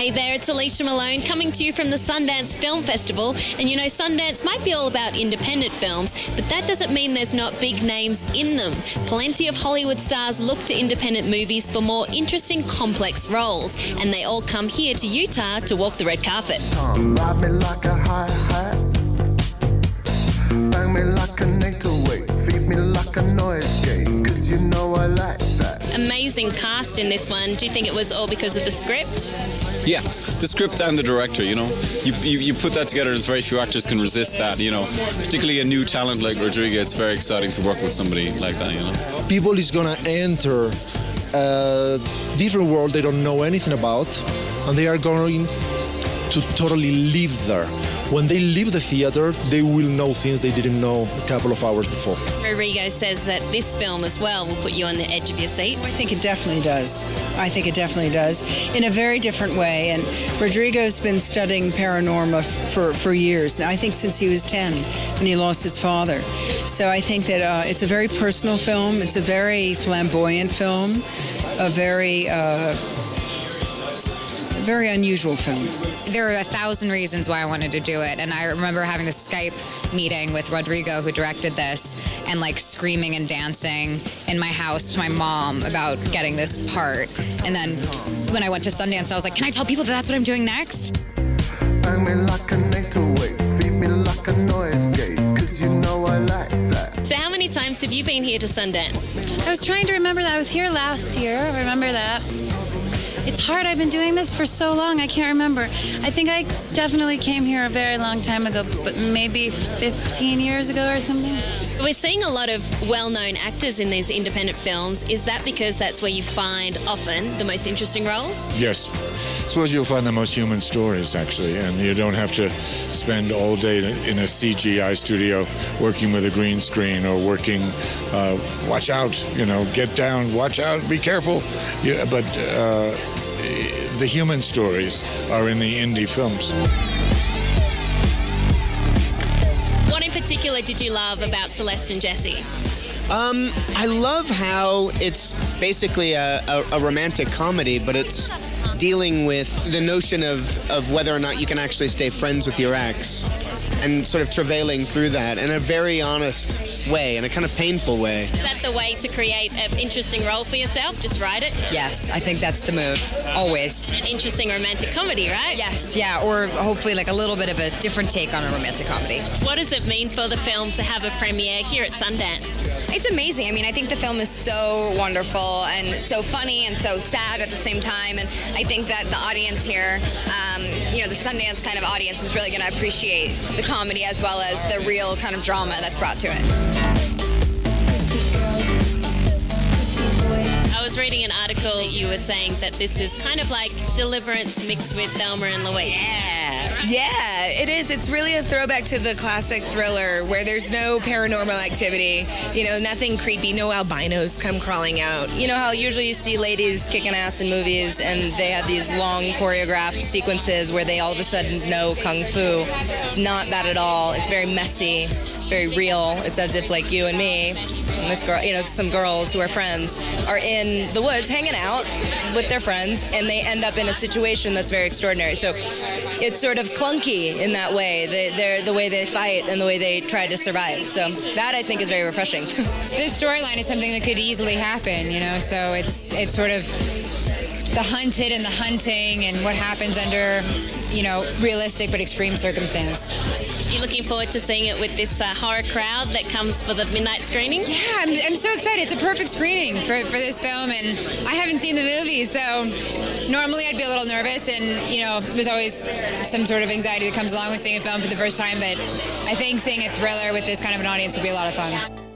Hey there, it's Alicia Malone coming to you from the Sundance Film Festival. And you know, Sundance might be all about independent films, but that doesn't mean there's not big names in them. Plenty of Hollywood stars look to independent movies for more interesting, complex roles, and they all come here to Utah to walk the red carpet. Ride me like a hi-hat, bang me like a NATO weight, feed me like a noise gate, 'cause you know I like that. Amazing cast in this one. Do you think it was all because of the script? Yeah, the script and the director, you know. You put that together, there's very few actors can resist that, you know. Particularly a new talent like Rodrigo, it's very exciting to work with somebody like that, you know. People is gonna enter a different world they don't know anything about, and they are going to totally live there. When they leave the theater, they will know things they didn't know a couple of hours before. Rodrigo says that this film as well will put you on the edge of your seat. I think it definitely does. I think it definitely does, in a very different way. And Rodrigo's been studying paranormal for years. Now, I think since he was 10, when he lost his father. So I think that it's a very personal film. It's a very flamboyant film, a very unusual film. There were 1,000 reasons why I wanted to do it, and I remember having a Skype meeting with Rodrigo, who directed this, and like screaming and dancing in my house to my mom about getting this part. And then when I went to Sundance, I was like, can I tell people that that's what I'm doing next? Bang me like a NATO weight, feed me like a noise gate, 'cause you know I like that. So how many times have you been here to Sundance? I was trying to remember that. I was here last year. I remember that. It's hard. I've been doing this for so long. I can't remember. I think I definitely came here a very long time ago, but maybe 15 years ago or something. We're seeing a lot of well-known actors in these independent films. Is that because that's where you find often the most interesting roles? Yes. I suppose you'll find the most human stories, actually, and you don't have to spend all day in a CGI studio working with a green screen or working, watch out, you know, get down, watch out, be careful. Yeah, but the human stories are in the indie films. What in particular did you love about Celeste and Jesse? I love how it's basically a romantic comedy, but it's dealing with the notion of whether or not you can actually stay friends with your ex and sort of travailing through that in a very honest way, in a kind of painful way. Is that the way to create an interesting role for yourself? Just write it? Yes, I think that's the move, always. An interesting romantic comedy, right? Yes, yeah, or hopefully like a little bit of a different take on a romantic comedy. What does it mean for the film to have a premiere here at Sundance? It's amazing. I mean, I think the film is so wonderful and so funny and so sad at the same time. And I think that the audience here, you know, the Sundance kind of audience is really going to appreciate the comedy as well as the real kind of drama that's brought to it. I was reading an article, you were saying that this is kind of like Deliverance mixed with Thelma and Louise. Yeah, it is. It's really a throwback to the classic thriller where there's no paranormal activity, you know, nothing creepy, no albinos come crawling out. You know how usually you see ladies kicking ass in movies and they have these long choreographed sequences where they all of a sudden know kung fu. It's not that at all. It's very messy, very real. It's as if like you and me, and this girl, you know, some girls who are friends are in the woods hanging out with their friends and they end up in a situation that's very extraordinary. So it's sort of clunky in that way, the way they fight and the way they try to survive. So that I think is very refreshing. This storyline is something that could easily happen, you know, so it's sort of the hunted and the hunting and what happens under, you know, realistic but extreme circumstance. You looking forward to seeing it with this horror crowd that comes for the midnight screening? Yeah, I'm so excited. It's a perfect screening for this film, and I haven't seen the movie, so normally I'd be a little nervous, and, you know, there's always some sort of anxiety that comes along with seeing a film for the first time, but I think seeing a thriller with this kind of an audience would be a lot of fun.